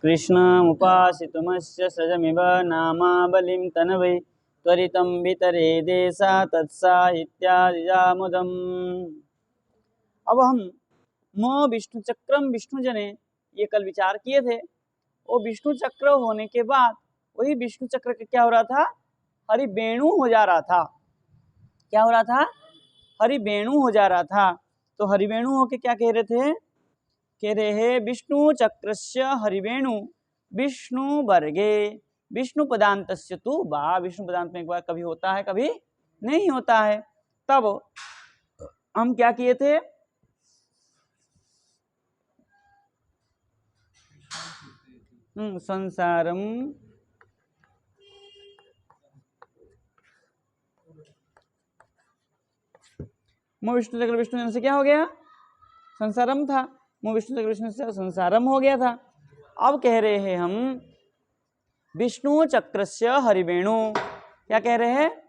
कृष्णमुपासितुमस्य सजमिव नामावलिं तनवै त्वरितं वितरे देशा तत्साहित्यादिजामुदम्। अब हम म विष्णु चक्रम विष्णु जने ये कल विचार किए थे। वो विष्णु चक्र होने के बाद वही विष्णु चक्र का क्या हो रहा था, हरिवेणु हो जा रहा था। क्या हो रहा था, हरिवेणु हो जा रहा था। तो हरिवेणु होके क्या कह रहे थे, कह रहे हैं विष्णु चक्रस्य हरिवेणु विष्णु वर्गे विष्णु पदांतस्य तु बा। विष्णु पदांत में एक बार कभी होता है कभी नहीं होता है। तब हम क्या किए थे, संसारम मो विष्णु चक्र विष्णु जन से क्या हो गया, संसारम था। मो विष्णु चक्र विष्णु से संसारम हो गया था। अब कह रहे हैं हम विष्णु चक्रस्य हरिवेणु। क्या कह रहे हैं,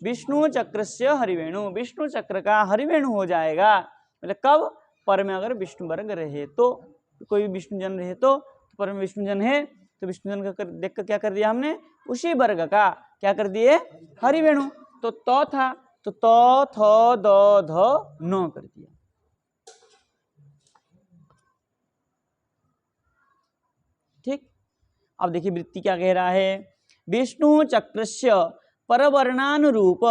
विष्णु चक्रस्य हरिवेणु, विष्णु चक्र का हरिवेणु हो जाएगा। मतलब कब, पर में अगर विष्णु वर्ग रहे तो, कोई विष्णु जन रहे तो पर में विष्णु जन है तो विष्णु जन का देख कर क्या कर दिया हमने, उसी वर्ग का क्या कर दिए, हरिवेणु। तो था तो थ द ध न कर दिया। ठीक। अब देखिए वृत्ति क्या कह रहा है, विष्णु चक्रस्य परवर्णानुरूप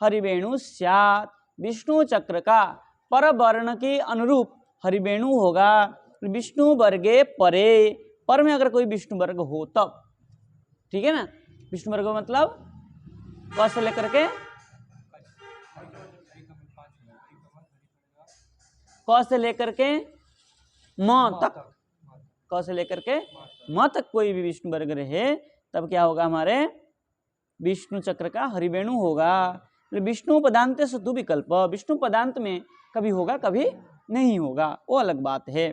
हरिवेणु स्यात्। विष्णु चक्र का परवर्ण के अनुरूप हरिवेणु होगा। विष्णु वर्गे परे, पर में अगर कोई विष्णु वर्ग हो तब, ठीक है ना। विष्णु वर्ग मतलब क से लेकर के क से लेकर के म तक, क से लेकर के म तक कोई भी विष्णु वर्ग रहे तब क्या होगा, हमारे विष्णु चक्र का हरिवेणु होगा। विष्णु पदांत से तु विकल्प, विष्णु पदांत में कभी होगा कभी नहीं होगा, वो अलग बात है।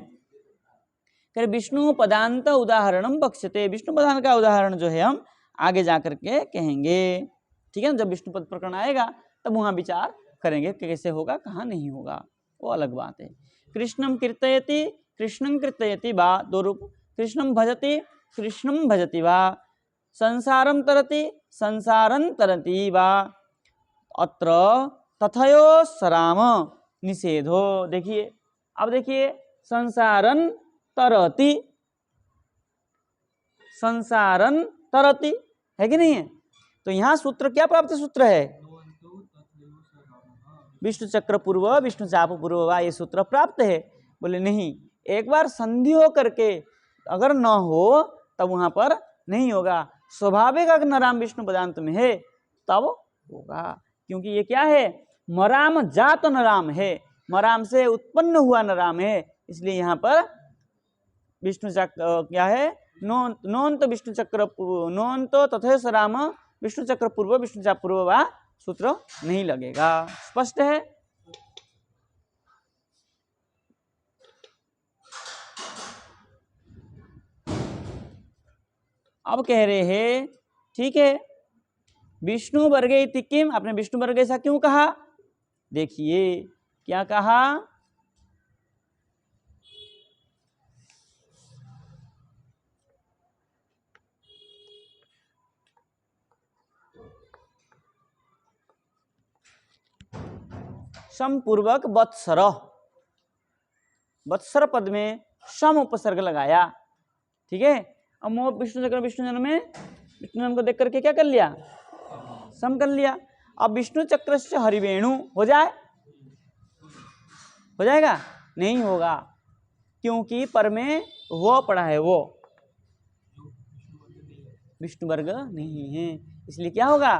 फिर विष्णु पदांत उदाहरणम बक्ष्यते, विष्णु पदांत का उदाहरण जो है हम आगे जाकर के कहेंगे, ठीक है ना। जब विष्णु पद प्रकरण आएगा तब वहां विचार करेंगे कैसे होगा कहाँ नहीं होगा, वो अलग बात है। कृष्णम कीर्तयति कृष्णं कीर्तयति वा, दो रूप, कृष्णम भजति कृष्णम भजति वा, संसारम तरति संसारं तरति वा, अत्र तथयो सराम निषेधो। देखिए, अब देखिए संसारन तरति, संसारन तरति है कि नहीं है। तो यहाँ सूत्र क्या प्राप्त सूत्र है, विष्णु चक्र पूर्व विष्णु चाप पूर्व वा, ये सूत्र प्राप्त है। बोले नहीं, एक बार संधि हो करके अगर न हो तब वहां पर नहीं होगा। स्वाभाविक अगर नराम विष्णु पदांत में है तब होगा, क्योंकि ये क्या है, मराम जात नराम है, मराम से उत्पन्न हुआ नराम है। इसलिए यहाँ पर विष्णु चक्र क्या है, नोन्त विष्णु चक्र नोन्त तथे सराम विष्णु चक्र पूर्व विष्णु चाप पूर्व वा सूत्र नहीं लगेगा। स्पष्ट है। अब कह रहे हैं ठीक है, विष्णु वर्गे इति किम, आपने विष्णु वर्ग ऐसा क्यों कहा। देखिए क्या कहा, समपूर्वक वत्सर, वत्सर पद में सम उपसर्ग लगाया, ठीक है। अब मोह विष्णु चक्र विष्णु जन में विष्णु जन को देख करके क्या कर लिया, सम कर लिया। अब विष्णु चक्र से हरिवेणु हो जाए, हो जाएगा, नहीं होगा, क्योंकि पर में वो पड़ा है, वो विष्णु वर्ग नहीं है। इसलिए क्या होगा,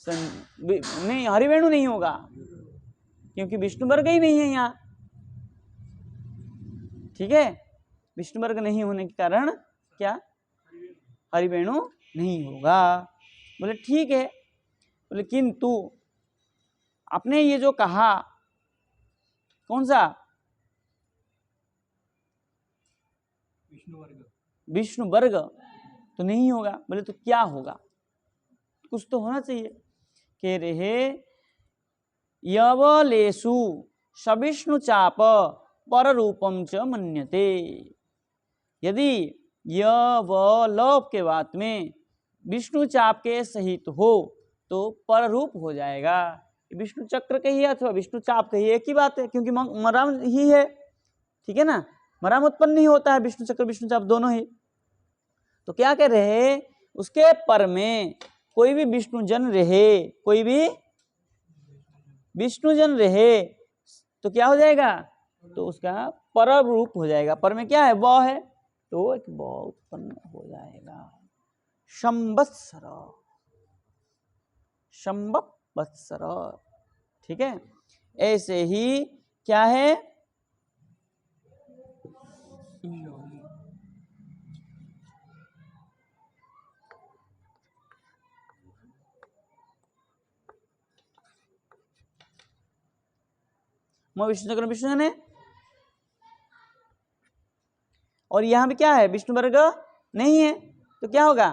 नहीं, हरिवेणु नहीं होगा, क्योंकि विष्णु वर्ग ही नहीं है यहाँ, ठीक है। विष्णु वर्ग नहीं होने के कारण क्या, हरिवेणु नहीं होगा। बोले ठीक है, बोले किंतु आपने ये जो कहा कौन सा, विष्णु वर्ग तो नहीं होगा। बोले तो क्या होगा, कुछ तो होना चाहिए। कह रहे यवलेषु सविष्णु चाप पर रूपम च मन्यते, यदि य व ल के बाद में विष्णु चाप के सहित हो तो पर रूप हो जाएगा। विष्णु चक्र के ही है अथवा विष्णु चाप के ही, एक ही बात है, क्योंकि मराम ही है, ठीक है ना। मराम उत्पन्न नहीं होता है विष्णु चक्र विष्णु चाप दोनों ही। तो क्या कह रहे, उसके पर में कोई भी विष्णु जन रहे, कोई भी विष्णु जन रहे तो क्या हो जाएगा, तो उसका पर रूप हो जाएगा। पर में क्या है, ब है, तो एक ब उत्पन्न हो जाएगा। संवत्सर, संवत्सर, ठीक है। ऐसे ही क्या है, विष्णु चक्र विष्णु जन है, और यहां पे क्या है, विष्णु वर्ग नहीं है, तो क्या होगा,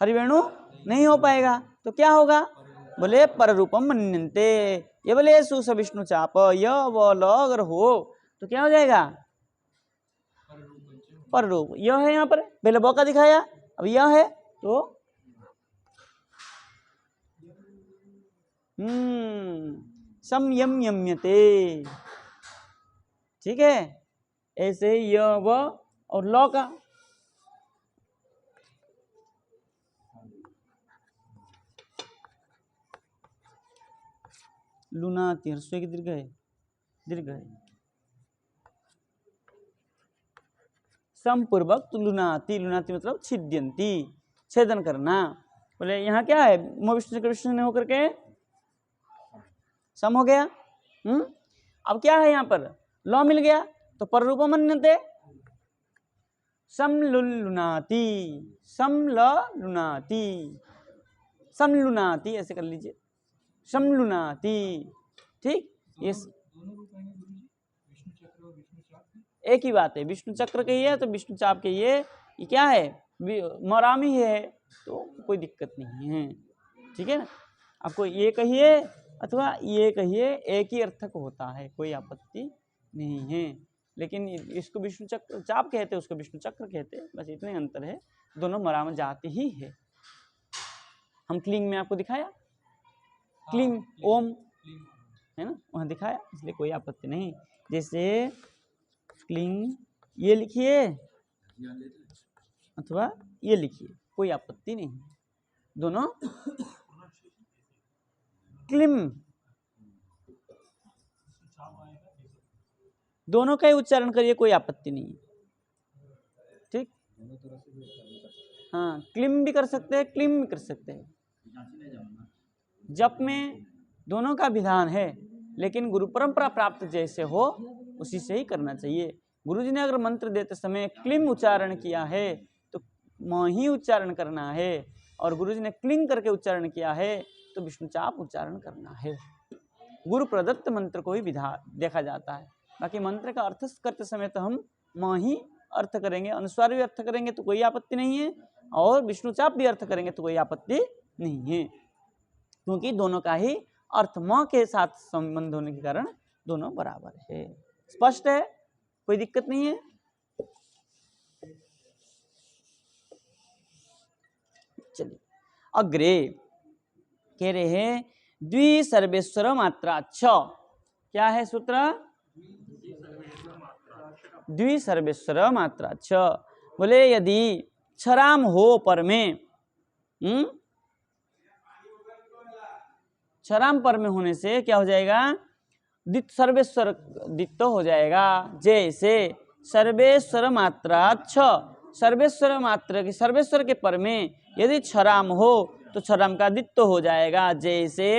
हरिवेणु नहीं हो पाएगा। तो क्या होगा, बोले पर रूपम मन्यन्ते। ये बोले सुस विष्णु चाप य व ल अगर हो तो क्या हो जाएगा, पर रूप। यह है यहाँ पर, पहले ब का दिखाया, अब यह है, तो संयम्यते, ठीक है। ऐसे य व और ल का, लुनाति, हर्षे की दीर्घ है, दीर्घ है, समपूर्वक लुनाति, लुनाति मतलब छिद्यंती, छेदन करना। बोले यहाँ क्या है, विष्णु चक्र विष्णु ने होकर के सम हो गया। अब क्या है यहाँ पर, लौ मिल गया, तो पर रूप मन्यते, समलुनाति, समलुनाति, समलुनाति, ऐसे कर लीजिए, समलुनाति, ठीक। ये एक ही बात है, विष्णु चक्र के ही है तो विष्णु चाप के ये क्या है, मरामी है, तो कोई दिक्कत नहीं है, ठीक है ना। आपको ये कहिए अथवा ये कहिए, एक ही अर्थक होता है, कोई आपत्ति नहीं है। लेकिन इसको विष्णु चक्र चाप कहते हैं, उसको विष्णु चक्र कहते हैं, बस इतने अंतर है, दोनों मराम जाति ही है। हम क्लिंग में आपको दिखाया, क्लिंग ओम है ना, वहां दिखाया, इसलिए कोई आपत्ति नहीं। जैसे क्लिंग ये लिखिए अथवा ये लिखिए, कोई आपत्ति नहीं, दोनों क्लिम, दोनों का ही उच्चारण करिए, कोई आपत्ति नहीं, ठीक। हाँ, क्लिम भी कर सकते हैं, क्लिम भी कर सकते हैं। जप में दोनों का विधान है, लेकिन गुरु परंपरा प्राप्त जैसे हो उसी से ही करना चाहिए। गुरुजी ने अगर मंत्र देते समय क्लिम उच्चारण किया है तो म ही उच्चारण करना है, और गुरुजी ने क्लिंग करके उच्चारण किया है तो विष्णु चाप उच्चारण करना है। गुरु प्रदत्त मंत्र को ही विधा देखा जाता है, बाकी मंत्र का अर्थ करते समय तो हम म ही अर्थ करेंगे, अनुस्वार भी अर्थ करेंगे तो कोई आपत्ति नहीं है, और विष्णु चाप भी अर्थ करेंगे तो कोई आपत्ति नहीं है, क्योंकि दोनों का ही अर्थ म के साथ संबंध होने के कारण दोनों बराबर है। स्पष्ट है, कोई दिक्कत नहीं है। चलिए अग्रे कह रहे हैं द्वि सर्वेश्वर मात्रा छ, क्या है सूत्र, द्वि सर्वेश्वर मात्रा छ। बोले यदि छराम हो पर में, छराम पर में होने से क्या हो जाएगा, दित सर्वेश्वर दित्तो हो जाएगा। जैसे सर्वेश्वर मात्रा छ, सर्वेश्वर मात्रा की सर्वेश्वर के पर में यदि छराम हो तो छराम का दित्तो हो जाएगा। जैसे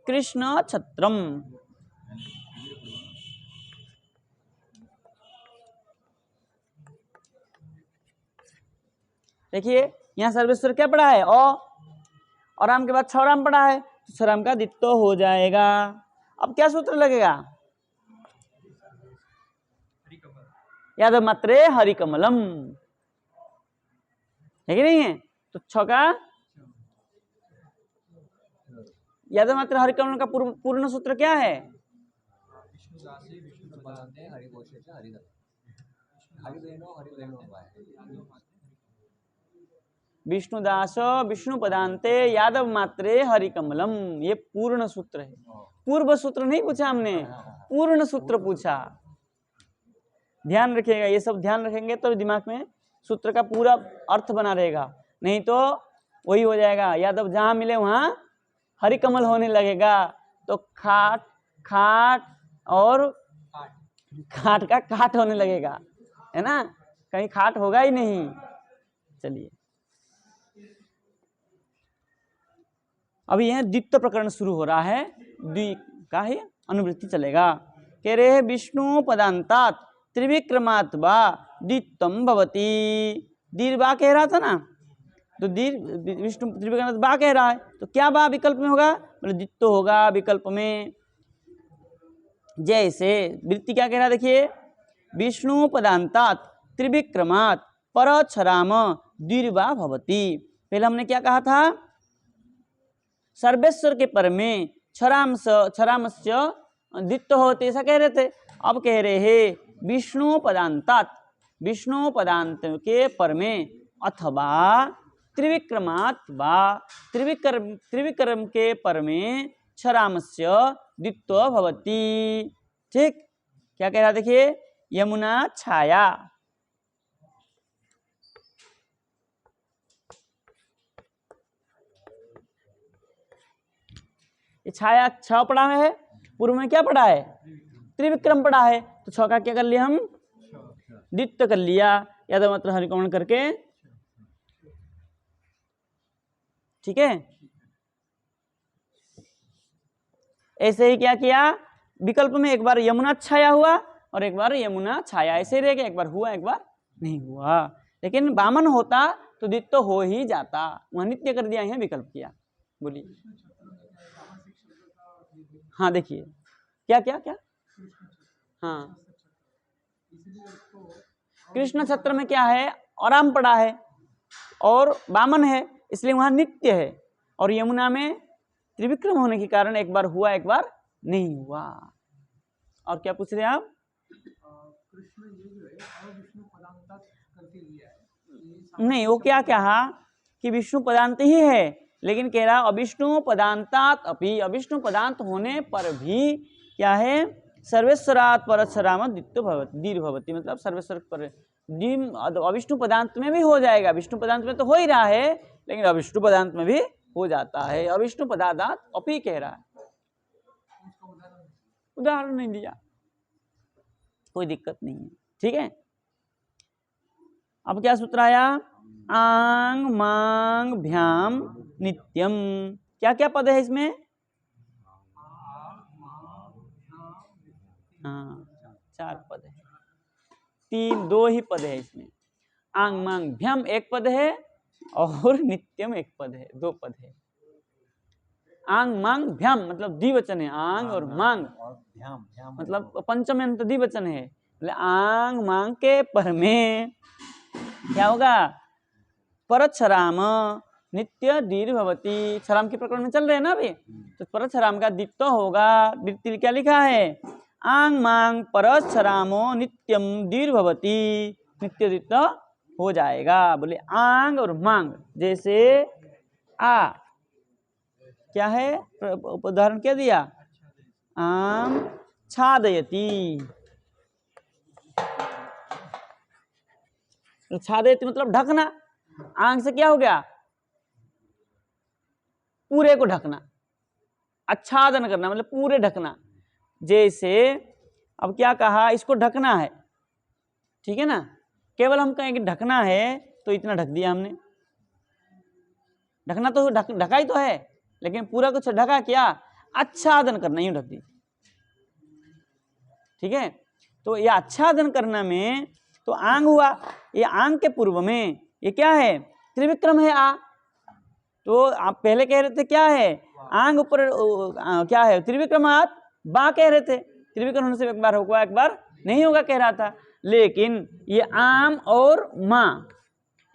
कृष्ण छत्रम, देखिए यहाँ सर्वेश्वर क्या पढ़ा है, और राम के बाद छराम पढ़ा है, तो छराम का दित्तो हो जाएगा। अब क्या सूत्र लगेगा, यादव मात्रे हरिकमलम, है कि नहीं है, तो छ का यादव मात्रे हरिकमलम का पूर्ण सूत्र क्या है, विष्णुदास विष्णु पदांते यादव मात्रे हरिकमलम, ये पूर्ण सूत्र है। पूर्व सूत्र नहीं पूछा हमने, पूर्ण सूत्र पूछा। ध्यान रखिएगा, ये सब ध्यान रखेंगे तो दिमाग में सूत्र का पूरा अर्थ बना रहेगा, नहीं तो वही हो जाएगा। यादव जहां मिले वहां हरिकमल होने लगेगा। तो खाट खाट और खाट का काट होने लगेगा, है ना, कहीं खाट होगा ही नहीं। चलिए अभी यह द्वितीय प्रकरण शुरू हो रहा है, द्वि का ही अनुवृत्ति चलेगा। कह रहे हैं विष्णु पदांतात त्रिविक्रमात् वा द्वित्वम भवति। दीर्घ कह रहा था ना, तो दीर्घ विष्णु त्रिविक्रमात् बा कह रहा है, तो क्या बा विकल्प में होगा, मतलब द्वित्व होगा विकल्प में। जैसे वृत्ति क्या कह रहा है, देखिए विष्णु पदांतात त्रिविक्रमात् परच्छराम द्विर्वा भवति। पहले हमने क्या कहा था, सर्वेश्वर के पर में क्षरामस्य द्वित्व होते, ऐसा कह रहे थे। अब कह रहे हैं विष्णु पदांतात, विष्णु पदांत के पर में अथवा त्रिविक्रमात् वा त्रिविक्रम के पर में क्षरामस्य द्वित्व भवति। ठीक, क्या कह रहा देखिए, यमुना छाया, ये छाया छ पढ़ा है, पूर्व में क्या पढ़ा है, त्रिविक्रम पढ़ा है, तो छ का क्या कर लिया हम, द्वित्व कर लिया, यादव मात्र हरिकमल करके। ठीक है, ऐसे ही क्या किया, विकल्प में एक बार यमुना छाया हुआ और एक बार यमुना छाया, ऐसे ही रहेगा, एक बार हुआ एक बार नहीं हुआ। लेकिन वामन होता तो द्वित्व हो ही जाता, वहां नित्य कर दिया, यहाँ विकल्प किया। बोलिए, हाँ देखिए क्या क्या क्या, हाँ कृष्ण छत्र में क्या है, आराम पड़ा है और वामन है, इसलिए वहां नित्य है। और यमुना में त्रिविक्रम होने के कारण एक बार हुआ एक बार नहीं हुआ। और क्या पूछ रहे हैं आप, नहीं वो क्या कहा कि विष्णु पदांत ही है, लेकिन कह रहा अविष्णु पदांतात अपि, अविष्णु पदांत होने पर भी क्या है, सर्वेश्वरात् परच्छराम द्वित्व भवति, दीर्घ भवति, मतलब सर्वेश्वर पर अविष्णु पदांत में भी हो जाएगा। विष्णु पदांत में तो हो ही रहा है, लेकिन अविष्णु पदांत में भी हो जाता है। अविष्णु पदांत अपि कह रहा है, उदाहरण नहीं दिया, कोई दिक्कत नहीं है। ठीक है, अब क्या सूत्र आया, आंग मांग भ्याम नित्यम, क्या क्या पद है इसमें, हाँ 4 पद है, 2 ही पद है इसमें। आंग मांग भ्याम एक पद है और नित्यम एक पद है, 2 पद है। आंग मांग भ्याम मतलब द्विवचन है, आंग और मांग मतलब पंचम अंत द्विवचन है। आंग मांग के पर में क्या होगा, परच्छराम नित्य दीर्घ भवति, छराम के प्रकरण में चल रहे हैं ना अभी, तो परच्छराम का द्वित्व होगा। वृत्ति क्या लिखा है, आंग मांग परच्छरामो नित्यम दीर्घ भवति, नित्य द्वित्व हो जाएगा। बोले आंग और मांग, जैसे आ क्या है, उदाहरण क्या दिया, आम छादयति, छादयति मतलब ढकना, आंग से क्या हो गया, पूरे को ढकना, आच्छादन करना मतलब पूरे ढकना। जैसे अब क्या कहा, इसको ढकना है, ठीक है ना, केवल हम कहें कि ढकना है तो इतना ढक दिया हमने, ढकना तो ढका ही तो है, लेकिन पूरा कुछ ढका क्या, आच्छादन करना, यूं ढक दी। ठीक है, तो ये आच्छादन करना में तो आंग हुआ, ये आंग के पूर्व में ये क्या है, त्रिविक्रम है आ, तो आप पहले कह रहे थे क्या है, आंग ऊपर क्या है, त्रिविक्रमात् बा कह रहे थे, त्रिविक्रम होने से एक बार होगा एक बार नहीं होगा कह रहा था। लेकिन ये आम और मां,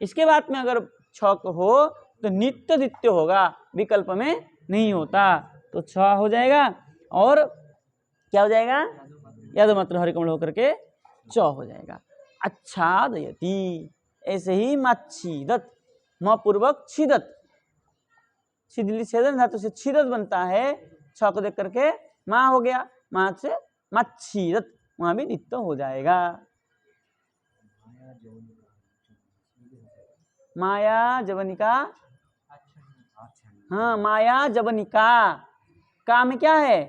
इसके बाद में अगर छक हो तो नित्य द्वित्य होगा, विकल्प में नहीं होता, तो छ हो जाएगा और क्या हो जाएगा, यादव मात्र हरिकमल होकर के च हो जाएगा। आच्छादयति। ऐसे ही माच्छीदत, म पूर्वक छीदत, छिदली छेदन धातु से छीदत बनता है, छ को देख करके माँ हो गया, माँ से माच्छीदत, वहां भी दित्त हो जाएगा। माया जवनिका, हाँ माया जवनिका, का में क्या है,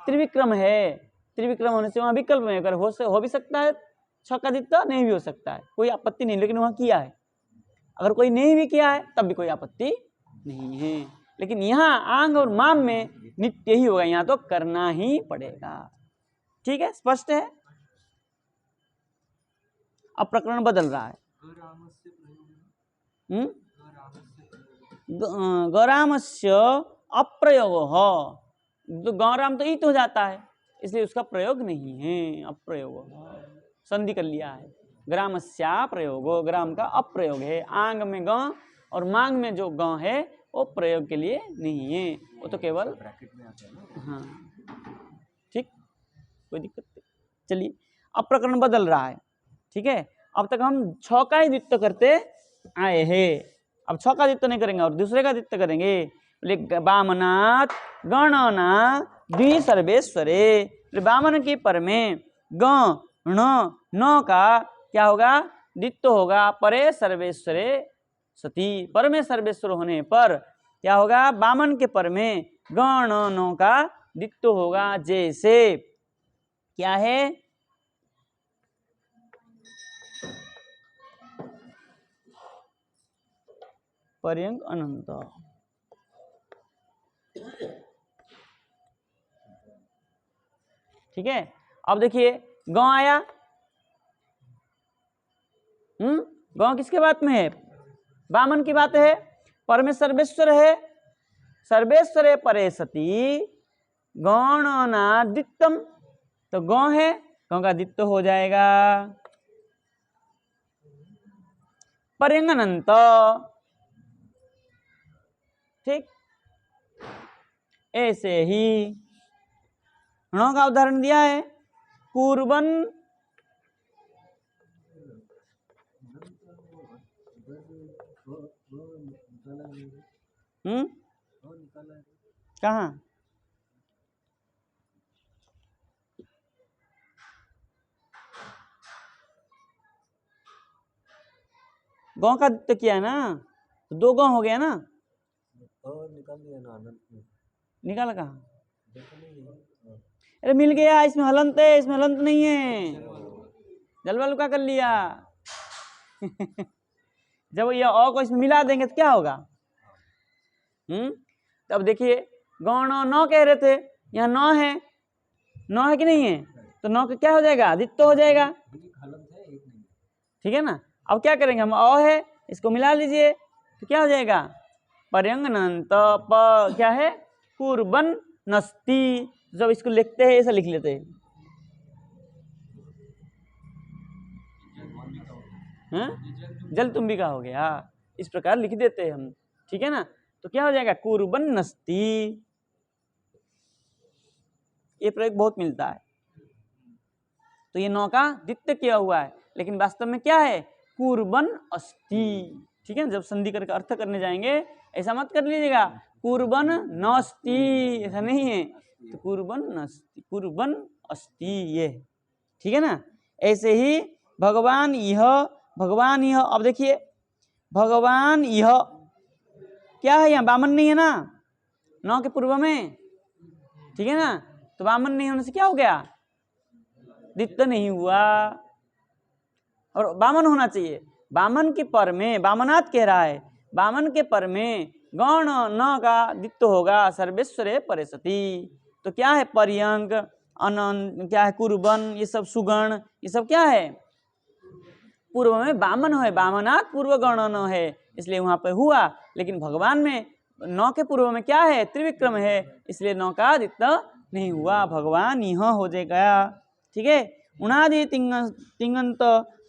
त्रिविक्रम है, त्रिविक्रम होने से वहां विकल्प में अगर हो भी सकता है छक्का दित्ता, नहीं भी हो सकता है, कोई आपत्ति नहीं, लेकिन वहां किया है। अगर कोई नहीं भी किया है तब भी कोई आपत्ति नहीं है, लेकिन यहाँ आंग और माम में नित्य ही होगा, यहाँ तो करना ही पड़ेगा। ठीक है, स्पष्ट है। अब प्रकरण बदल रहा है। गौरामस्य अप्रयोग हो, तो गौराम तो ईत हो जाता है, इसलिए उसका प्रयोग नहीं है, अप्रयोग, संधि कर लिया है। ग्रामस्या प्रयोगो, ग्राम का अप्रयोग है, आंग में ग और मांग में जो ग है वो प्रयोग के लिए नहीं है, वो तो केवल ब्रैकेट में आता है ना। हाँ ठीक, कोई दिक्कत नहीं। चलिए अब प्रकरण बदल रहा है। ठीक है, अब तक हम छ का ही द्वित्व करते आए हैं, अब छ का द्वित्व नहीं करेंगे और दूसरे का द्वित्व करेंगे। वामनात् गणना द्वि सर्वेश्वरे, वामन के पर में गण न का क्या होगा, द्वित्व होगा, परे सर्वेश्वरे सती, पर में सर्वेश्वर होने पर क्या होगा, वामन के पर में गण न का द्वित्व होगा। जैसे क्या है, पर्यंक अनंत। ठीक है, अब देखिए गांव आया, गांव किसके बात में है, वामन की बात है, पर में सर्वेश्वर है, सर्वेश्वरे परे सती गणना द्वित्वम, तो गौ है, गौ का द्वित्व हो जाएगा। पर्यंक अनंत, ठीक, ऐसे ही ण का उदाहरण दिया है, पूर्वन कहाँ, गांव का तो किया है ना, तो दो गांव हो गया ना, निकाल दिया ना, निकाला कहाँ, अरे मिल गया, इसमें हलंत है, इसमें हलंत नहीं है, जलवा लुका कर लिया। जब ये अ को इसमें मिला देंगे तो क्या होगा, तब देखिए गौण नौ कह रहे थे, यहाँ नौ है, नौ है कि नहीं है, तो नौ का क्या हो जाएगा, द्वित्व हो जाएगा। ठीक है ना, अब क्या करेंगे हम, अ है इसको मिला लीजिए तो क्या हो जाएगा, पर्यंक अनंत, क्या है, कुर्बन नस्ति। जब इसको लिखते हैं ऐसा लिख लेते हैं, जल तुम्बिका हो गया, इस प्रकार लिख देते हैं हम। ठीक है ना, तो क्या हो जाएगा, कुर्बन नस्ति, ये प्रयोग बहुत मिलता है। तो ये नौ का द्वित्व किया हुआ है, लेकिन वास्तव में क्या है, कुर्बन अस्ति। ठीक है, जब संधि करके अर्थ करने जाएंगे ऐसा मत कर लीजिएगा कुर्बन नस्ति, ऐसा नहीं है, तो कुर्बन नस्ति, कुर्बन अस्ति ये। ठीक है ना, ऐसे ही भगवान यह, भगवान यह, अब देखिए भगवान यह क्या है, यहाँ वामन नहीं है ना, नौ के पूर्व में। ठीक है ना, तो वामन नहीं होने से क्या हो गया, द्वित्व नहीं हुआ, और वामन होना चाहिए, वामन के पर में, वामनात् कह रहा है, वामन के पर में गौण न का द्वित्व होगा, सर्वेश्वरे परे सती। तो क्या है, पर्यंक अनंत, क्या है, कुर्बन, ये सब सुगण, ये सब क्या है, पूर्व में वामन है, वामनात् पूर्व गण न है, इसलिए वहां पर हुआ। लेकिन भगवान में नौ के पूर्व में क्या है, त्रिविक्रम है, इसलिए नौ का द्वित्व नहीं हुआ, भगवान यह हो जाएगा। ठीक है, उणादि तिंगंत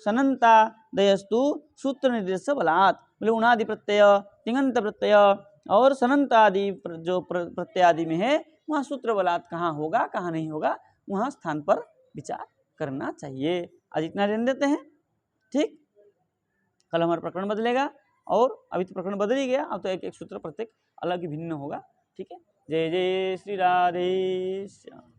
सनंता दयस्तु सूत्र निर्देश बलात्, बोले उणादि प्रत्यय, तिंगंत प्रत्यय और सनंत आदि जो प्रत्यय आदि में है, वहाँ सूत्र बलात् कहाँ होगा कहाँ नहीं होगा, वहाँ स्थान पर विचार करना चाहिए। आज इतना रहने देते हैं। ठीक, कल हमारा प्रकरण बदलेगा, और अभी तो प्रकरण बदल ही गया, अब तो एक एक सूत्र प्रत्येक अलग ही भिन्न होगा। ठीक है, जय जय श्री राधे श्याम।